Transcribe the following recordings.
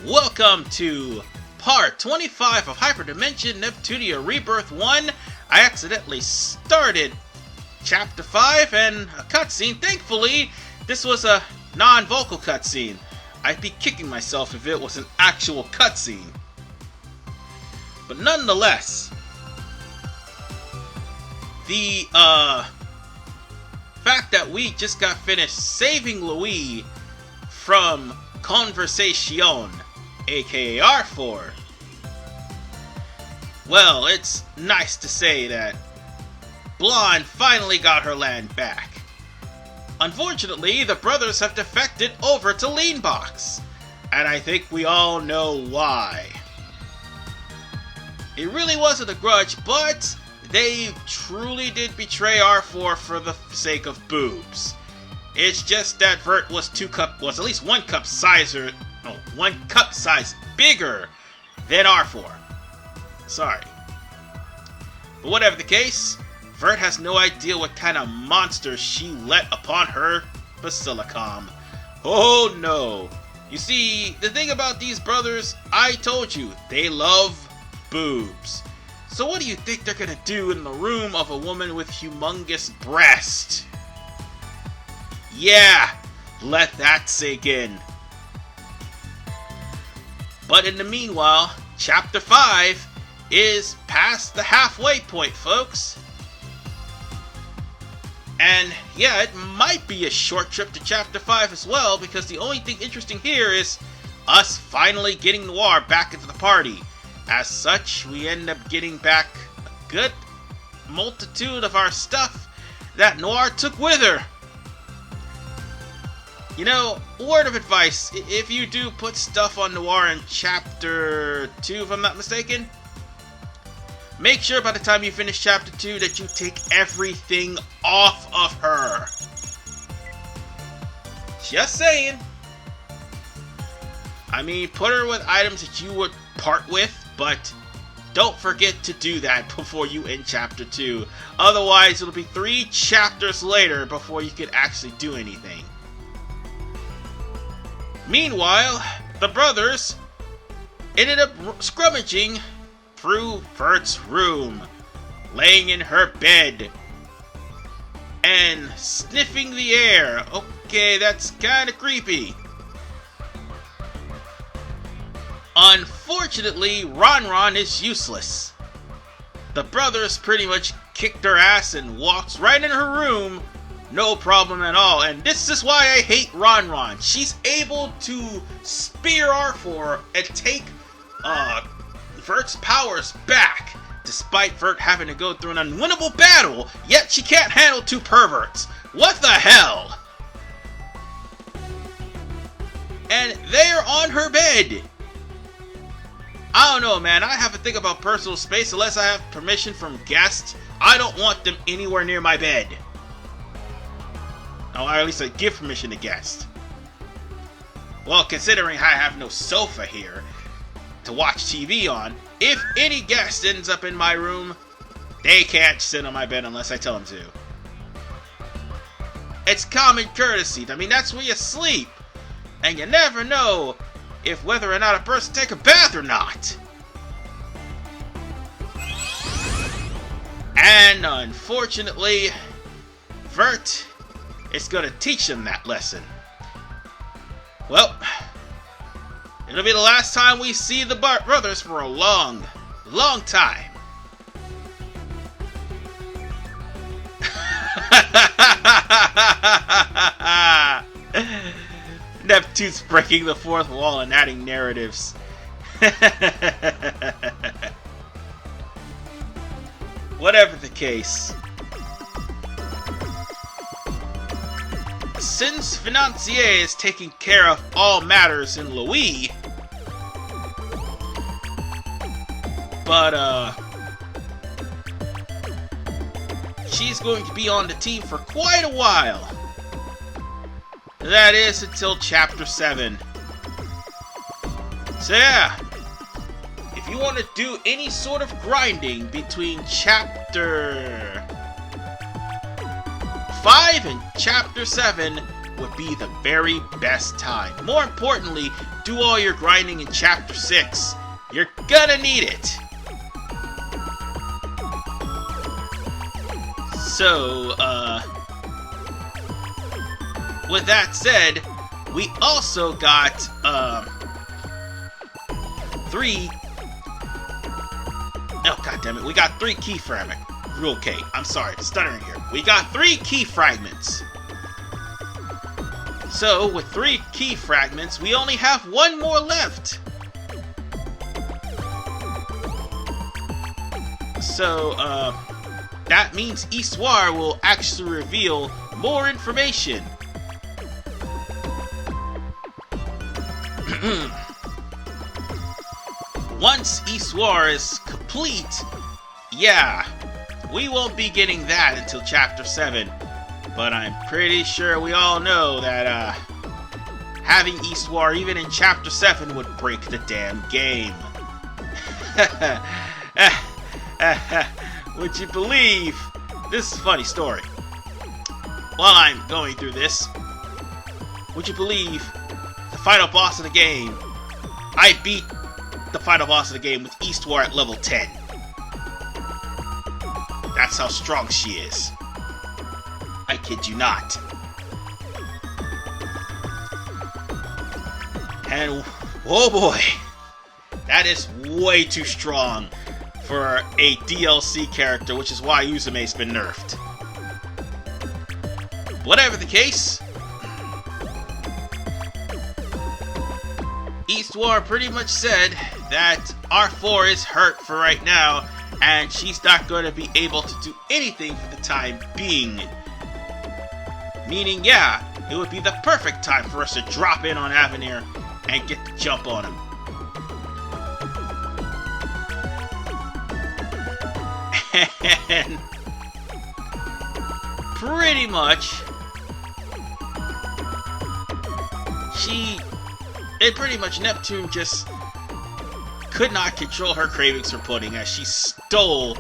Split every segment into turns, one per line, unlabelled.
Welcome to part 25 of Hyperdimension Neptunia Rebirth 1. I accidentally started chapter 5 and a cutscene. Thankfully, this was a non-vocal cutscene. I'd be kicking myself if it was an actual cutscene. But nonetheless, the fact that we just got finished saving Louis from Conversation, aka Arfoire. Well, it's nice to say that Blonde finally got her land back. Unfortunately, the brothers have defected over to Leanbox, and I think we all know why. It really wasn't a grudge, but they truly did betray Arfoire for the sake of boobs. It's just that Vert was at least one cup size bigger than Arfoire. Sorry. But whatever the case, Vert has no idea what kind of monster she let upon her basilicom. Oh no. You see, the thing about these brothers, I told you, they love boobs. So what do you think they're gonna do in the room of a woman with humongous breast? Yeah, let that sink in. But in the meanwhile, Chapter 5 is past the halfway point, folks. And yeah, it might be a short trip to Chapter 5 as well, because the only thing interesting here is us finally getting Noir back into the party. As such, we end up getting back a good multitude of our stuff that Noir took with her. You know, word of advice, if you do put stuff on Noir in Chapter 2, if I'm not mistaken, make sure by the time you finish Chapter 2 that you take everything off of her. Just saying. I mean, put her with items that you would part with, but don't forget to do that before you end Chapter 2. Otherwise, it'll be 3 chapters later before you can actually do anything. Meanwhile, the brothers ended up scrummaging through Vert's room, laying in her bed, and sniffing the air. Okay, that's kinda creepy. Unfortunately, Ron is useless. The brothers pretty much kicked her ass and walked right in her room, no problem at all. And this is why I hate Ron. She's able to spear Arfoire and take Vert's powers back, despite Vert having to go through an unwinnable battle, yet she can't handle 2 perverts. What the hell? And they're on her bed. I don't know, man. I have to think about personal space. Unless I have permission from guests, I don't want them anywhere near my bed. Or at least I give permission to guests. Well, considering I have no sofa here to watch TV on, if any guest ends up in my room, they can't sit on my bed unless I tell them to. It's common courtesy. I mean, that's where you sleep. And you never know if whether or not a person take a bath or not. And unfortunately, Vert is going to teach them that lesson. Well, it'll be the last time we see the brothers for a long time. Neptune's breaking the 4th wall and adding narratives. Whatever the case, since Financier is taking care of all matters in Louis, but she's going to be on the team for quite a while. That is until Chapter 7. So yeah, if you want to do any sort of grinding between Chapter 5 and Chapter 7, would be the very best time. More importantly, do all your grinding in Chapter 6. You're gonna need it. So, with that said, we also got, 3... Oh, goddammit, we got 3 key fragments. Okay, I'm sorry, stuttering here. We got 3 key fragments. So, with 3 key fragments, we only have 1 more left. So, that means Arfoire will actually reveal more information. Once Arfoire is complete, yeah, we won't be getting that until Chapter 7. But I'm pretty sure we all know that having Arfoire even in Chapter 7 would break the damn game. Would you believe? This is a funny story. While I'm going through this, would you believe the final boss of the game, I beat the final boss of the game with Arfoire at level 10. That's how strong she is. I kid you not. And, oh boy, that is way too strong for a DLC character, which is why Uzume's been nerfed. Whatever the case, Arfoire pretty much said that Arfoire is hurt for right now, and she's not going to be able to do anything for the time being. Meaning, yeah, it would be the perfect time for us to drop in on Avenir and get the jump on him. And pretty much, Neptune just could not control her cravings for pudding as she stole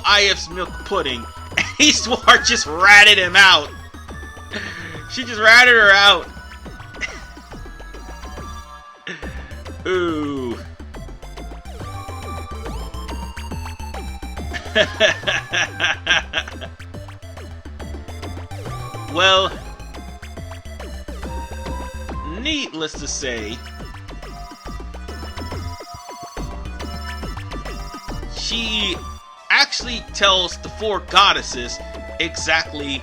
Ayef's milk pudding, and Arfoire just ratted him out. She just ratted her out. Ooh. Well, needless to say, she actually tells the 4 goddesses exactly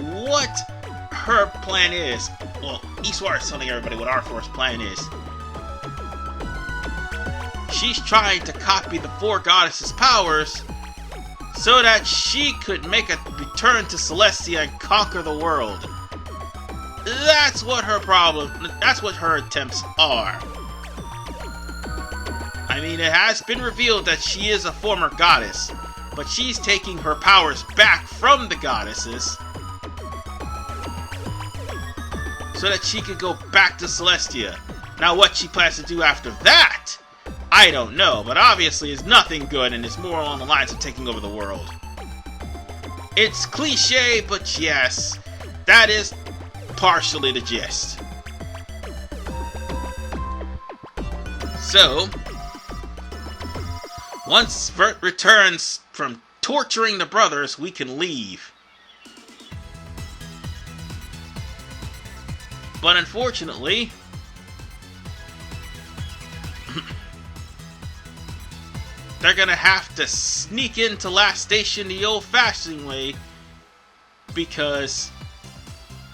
what her plan is. Well, Arfoire is telling everybody what Arfoire's plan is. She's trying to copy the 4 goddesses' powers so that she could make a return to Celestia and conquer the world. That's what her attempts are. I mean, it has been revealed that she is a former goddess, but she's taking her powers back from the goddesses so that she could go back to Celestia. Now, what she plans to do after that, I don't know, but obviously it's nothing good and it's more along the lines of taking over the world. It's cliche, but yes, that is partially the gist. So, once Vert returns from torturing the brothers, we can leave. But unfortunately, they're gonna have to sneak into Last Station the old-fashioned way, because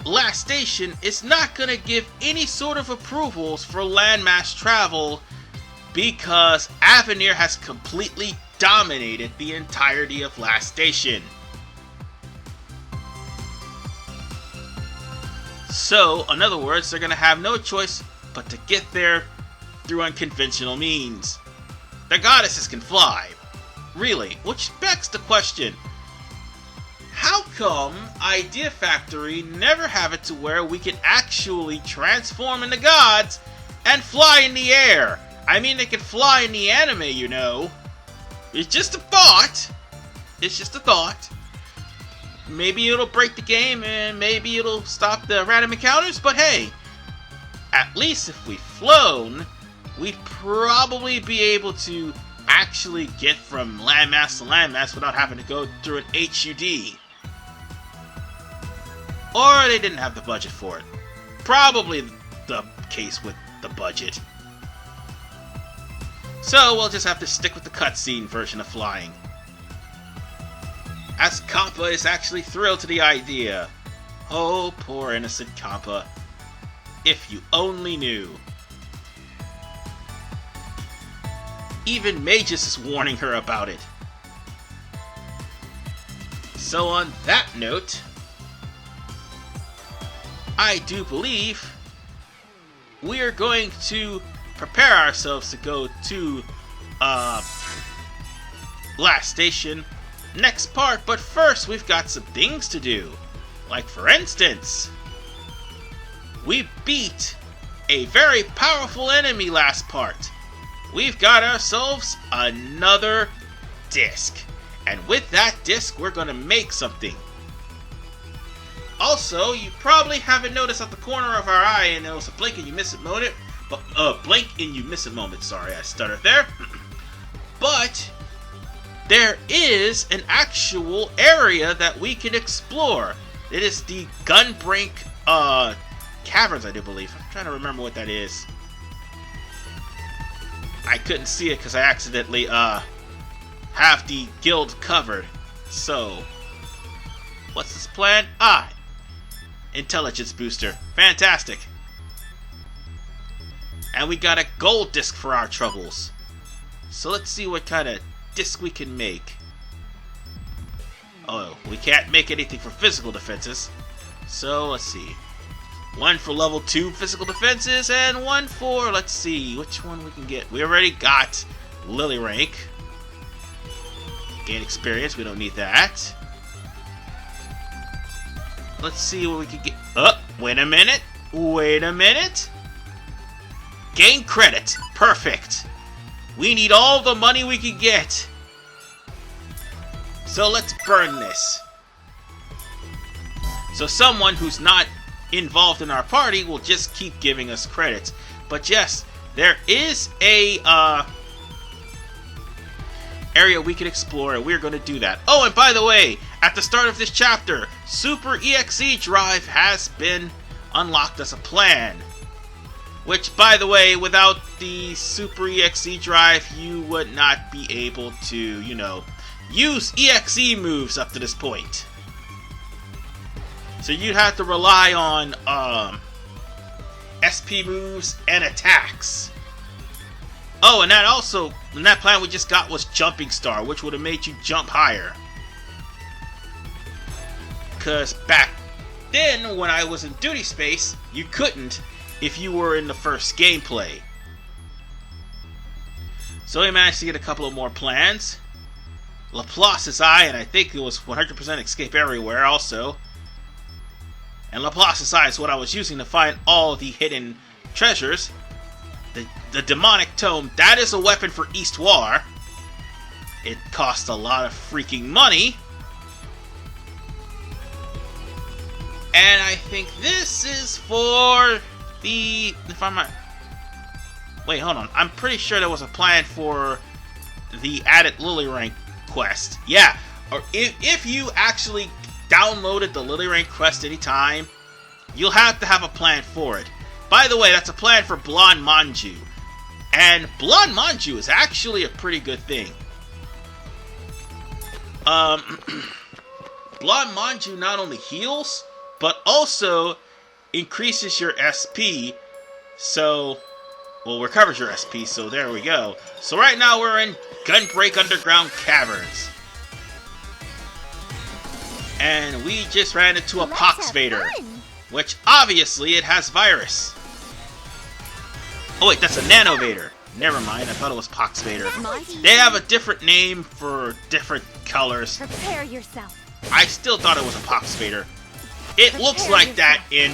Last Station is not gonna give any sort of approvals for landmass travel, because Avenir has completely dominated the entirety of Last Station. So, in other words, they're gonna have no choice but to get there through unconventional means. The goddesses can fly, really, which begs the question, how come Idea Factory never have it to where we can actually transform into gods and fly in the air? I mean, they can fly in the anime, you know. It's just a thought. It's just a thought. maybe it'll break the game and maybe it'll stop the random encounters, but hey, at least if we've flown, we'd probably be able to actually get from landmass to landmass without having to go through an HUD. Or they didn't have the budget for it. Probably the case with the budget. So we'll just have to stick with the cutscene version of flying. As Kappa is actually thrilled to the idea. Oh, poor innocent Kappa. If you only knew. Even Magus is warning her about it. So on that note, I do believe we are going to prepare ourselves to go to last station next part, but first we've got some things to do. Like for instance, we beat a very powerful enemy last part. We've got ourselves another disc, and with that disc we're gonna make something. Also, you probably haven't noticed at the corner of our eye, and there was a blink and you miss it moment. Sorry, I stuttered there. But there is an actual area that we can explore. It is the Gunbrink caverns, I do believe. I'm trying to remember what that is. I couldn't see it because I accidentally have the guild covered. So, what's this plan? Intelligence booster. Fantastic. And we got a gold disc for our troubles. So let's see what kind of disc we can make. Oh, we can't make anything for physical defenses. So let's see. One for level 2 physical defenses and one for, let's see, which one we can get. We already got Lily rank. Gain experience, we don't need that. Let's see what we can get. Wait a minute. Gain credit. Perfect. We need all the money we can get. So let's burn this. So someone who's not involved in our party will just keep giving us credits. But yes, there is a area we can explore, and we're going to do that. Oh, and by the way, at the start of this chapter, Super EXE Drive has been unlocked as a plan. Which, by the way, without the Super EXE Drive, you would not be able to, use EXE moves up to this point. So you'd have to rely on SP moves and attacks. Oh, and that plan we just got was Jumping Star, which would have made you jump higher. Because back then, when I was in duty space, you couldn't if you were in the first gameplay. So we managed to get a couple of more plans. Laplace's Eye, and I think it was 100% Escape Everywhere also. And Laplace's Eye is what I was using to find all the hidden treasures. The Demonic Tome, that is a weapon for Histoire. It costs a lot of freaking money. And I think this is for the... Wait, hold on. I'm pretty sure there was a plan for the added Lily Rank quest. Yeah, or if you actually downloaded the Lily Rank quest anytime, you'll have to have a plan for it. By the way, that's a plan for Blonde Manju. And Blonde Manju is actually a pretty good thing. Blonde Manju not only heals, but also increases your SP. So, well, recovers your SP, so there we go. So right now we're in Gunbrink Underground Caverns. And we just ran into a Pox Vader, which obviously it has virus. Oh wait, that's a Nano Vader. Never mind, I thought it was Pox Vader. They have a different name for different colors.
Prepare yourself.
I still thought it was a Pox Vader. It looks like that in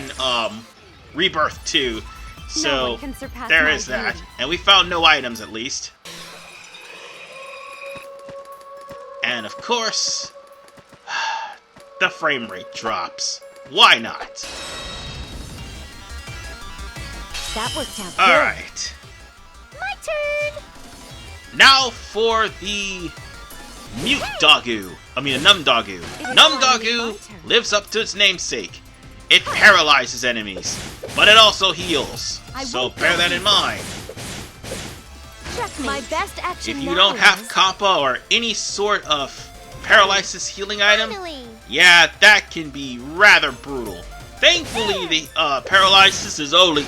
Rebirth 2. So there is that. And we found no items at least. And of course, the frame rate drops. Why not?
That worked out good.
Alright.
My turn!
Now for the Mute Dogu. Numdogu. Numdogu lives up to its namesake. It paralyzes enemies, but it also heals. So bear that in mind.
My best action
If you don't have Kappa or any sort of paralysis healing item, yeah, that can be rather brutal. Thankfully, the paralysis is only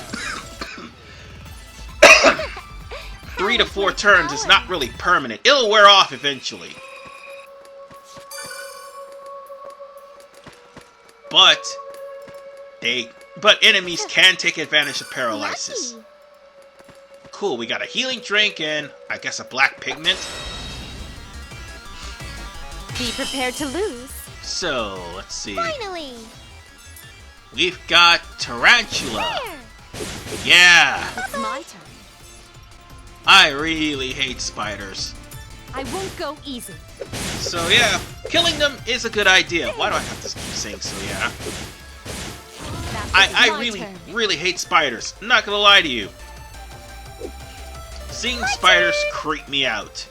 3 to 4 turns. It's not really permanent. It'll wear off eventually. But enemies can take advantage of paralysis. Cool, we got a healing drink and I guess a black pigment.
Be prepared to lose.
So, let's see.
Finally.
We've got Tarantula. Yeah.
It's my turn.
I really hate spiders.
I won't go easy.
So yeah, killing them is a good idea. Why do I have to keep saying so yeah? I really hate spiders. I'm not gonna lie to you. Seeing spiders creep me out.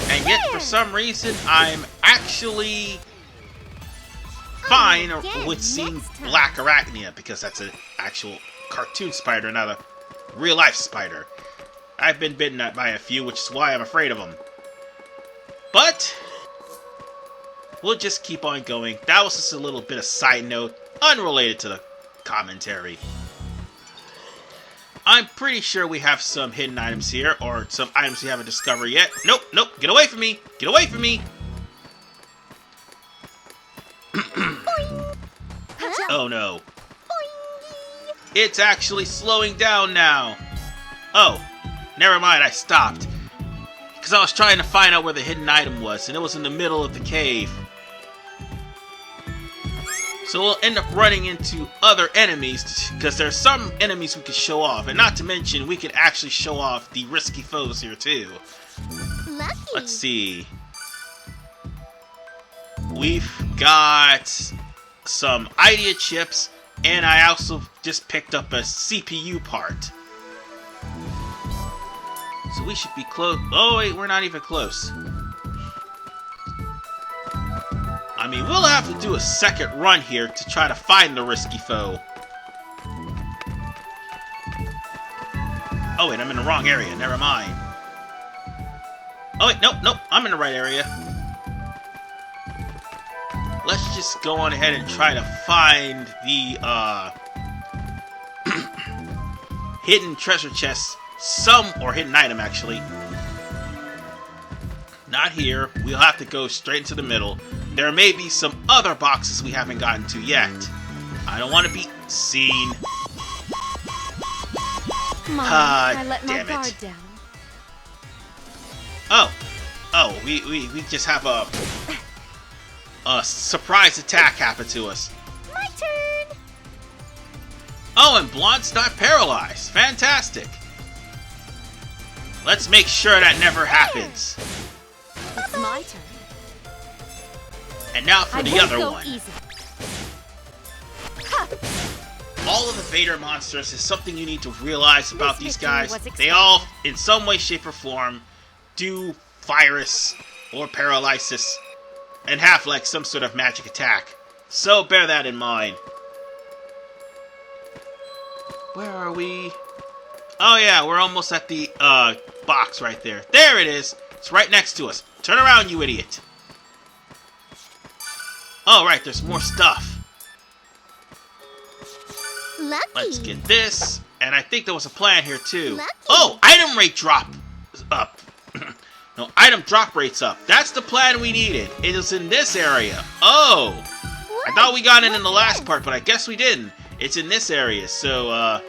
And yet, for some reason, I'm actually fine with seeing Black Arachnia, because that's an actual cartoon spider, not a real-life spider. I've been bitten by a few, which is why I'm afraid of them. But we'll just keep on going. That was just a little bit of side note, unrelated to the commentary. I'm pretty sure we have some hidden items here, or some items we haven't discovered yet. Nope, nope, get away from me! Get away from me! Oh no. It's actually slowing down now. Oh, never mind, I stopped. Because I was trying to find out where the hidden item was, and it was in the middle of the cave. So we'll end up running into other enemies, because there's some enemies we could show off. And not to mention, we could actually show off the risky foes here too.
Lucky.
Let's see. We've got some idea chips, and I also just picked up a CPU part. So we should be close. Oh wait, we're not even close. I mean, we'll have to do a second run here to try to find the risky foe. Oh wait, I'm in the wrong area. Never mind. Oh wait, nope, nope. I'm in the right area. Let's just go on ahead and try to find the hidden treasure chest. Or hidden item, actually. Not here. We'll have to go straight into the middle. There may be some other boxes we haven't gotten to yet. I don't want to be seen.
Mom, I let my
damn
guard
it.
down.
Oh, we just have a surprise attack happen to us.
My turn.
Oh, and Blonde's not paralyzed. Fantastic. Let's make sure that never happens.
It's my turn.
And now for the other one.
Easy.
All of the Vader monsters is something you need to realize about these guys. They all, in some way, shape, or form, do virus or paralysis and have like some sort of magic attack. So bear that in mind. Where are we? Oh yeah, we're almost at the box right there. There it is. It's right next to us. Turn around, you idiot. Oh right, there's more stuff.
Lucky.
Let's get this. And I think there was a plan here too.
Lucky.
Oh, item rate drop up. No, item drop rate's up. That's the plan we needed. It is in this area. Oh. I thought we got it in the last part, but I guess we didn't. It's in this area, so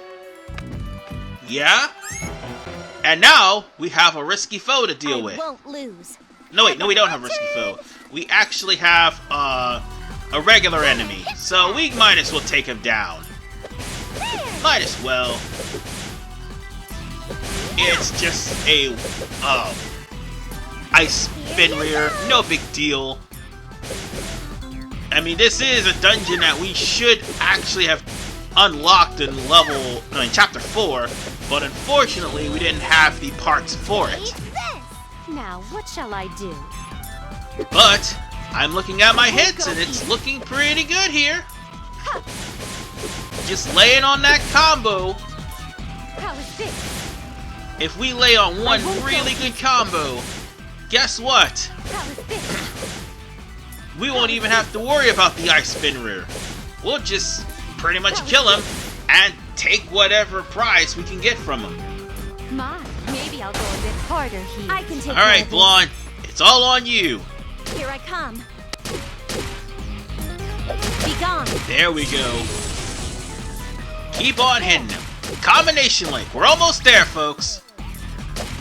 yeah. And now we have a risky foe to deal with.
Won't lose.
No wait, no we don't have a risky foe. We actually have a regular enemy. So we might as well take him down. Might as well. It's just a Ice Fenrir, no big deal. I mean, this is a dungeon that we should actually have unlocked in chapter 4, but unfortunately we didn't have the parts for it.
Now, what shall I do?
But I'm looking at my hits and it's looking pretty good here. Just laying on that combo.
How is this?
If we lay on one really good combo, guess what?
How is this?
We won't even have to worry about the Ice Fenrir. We'll just pretty much kill him and take whatever prize we can get from him.
My, maybe I'll go a bit harder here. I can take
Alright, Blonde, it's all on you.
Here I come. Be gone.
There we go. Keep on hitting him. Combination link. We're almost there, folks.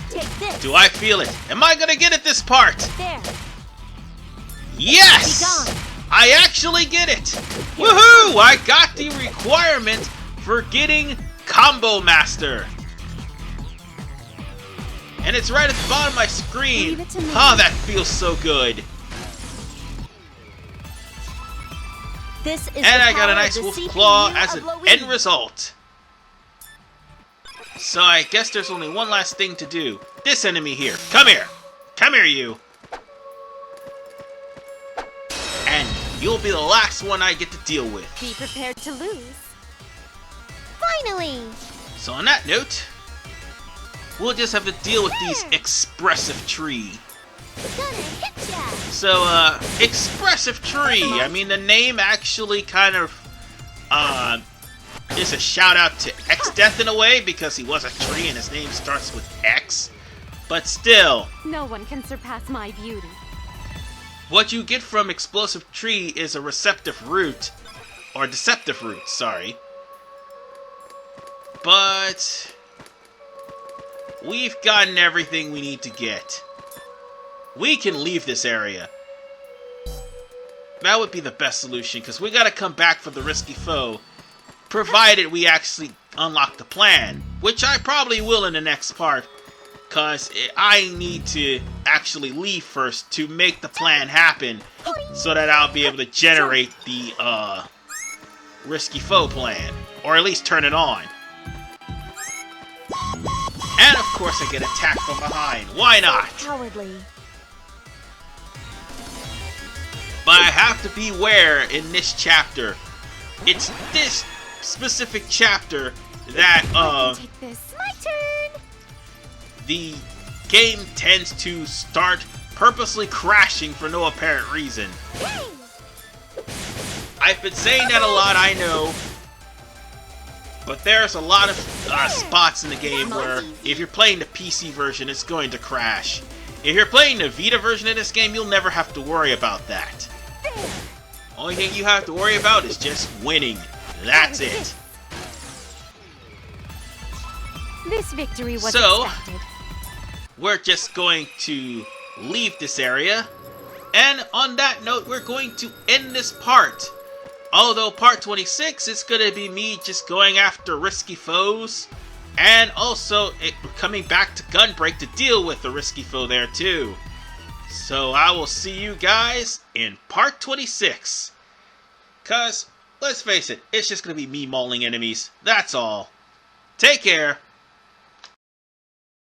Take this.
Do I feel it? Am I gonna get it this part?
There.
Yes!
Be gone.
I actually get it. Woohoo! I got the requirement for getting Combo Master. And it's right at the bottom of my screen.
Leave it to me.
Oh, that feels so good.
This is
And
the
I got a
power
nice
of the
wolf
CPU
claw as
of
an
Louise.
end result. So I guess there's only one last thing to do. This enemy here. Come here. Come here, you. And you'll be the last one I get to deal with.
Be prepared to lose. Finally!
So on that note, we'll just have to deal with these expressive tree.
Gonna hit ya!
So, expressive tree. I mean, the name actually kind of, is a shout out to X-Death in a way, because he was a tree and his name starts with X. But still,
No one can surpass my beauty.
what you get from explosive tree is a receptive root, or deceptive root, sorry. But we've gotten everything we need to get. We can leave this area. That would be the best solution, because we gotta come back for the risky foe, provided we actually unlock the plan, which I probably will in the next part, because I need to actually leave first to make the plan happen, so that I'll be able to generate the risky foe plan, or at least turn it on. And of course I get attacked from behind. Why not?
Cowardly.
But I have to beware in this chapter. It's this specific chapter that
Take this. My turn!
the game tends to start purposely crashing for no apparent reason.
Hey!
I've been saying that a lot, I know. But there's a lot of spots in the game where if you're playing the PC version, it's going to crash. If you're playing the Vita version of this game, you'll never have to worry about that. Only thing you have to worry about is just winning. That's it.
This victory was
So,
expected.
we're just going to leave this area. And on that note, we're going to end this part. Although part 26 is going to be me just going after risky foes. And also coming back to Gunbreak to deal with the risky foe there too. So I will see you guys in part 26. Cause, let's face it, it's just going to be me mauling enemies. That's all. Take care.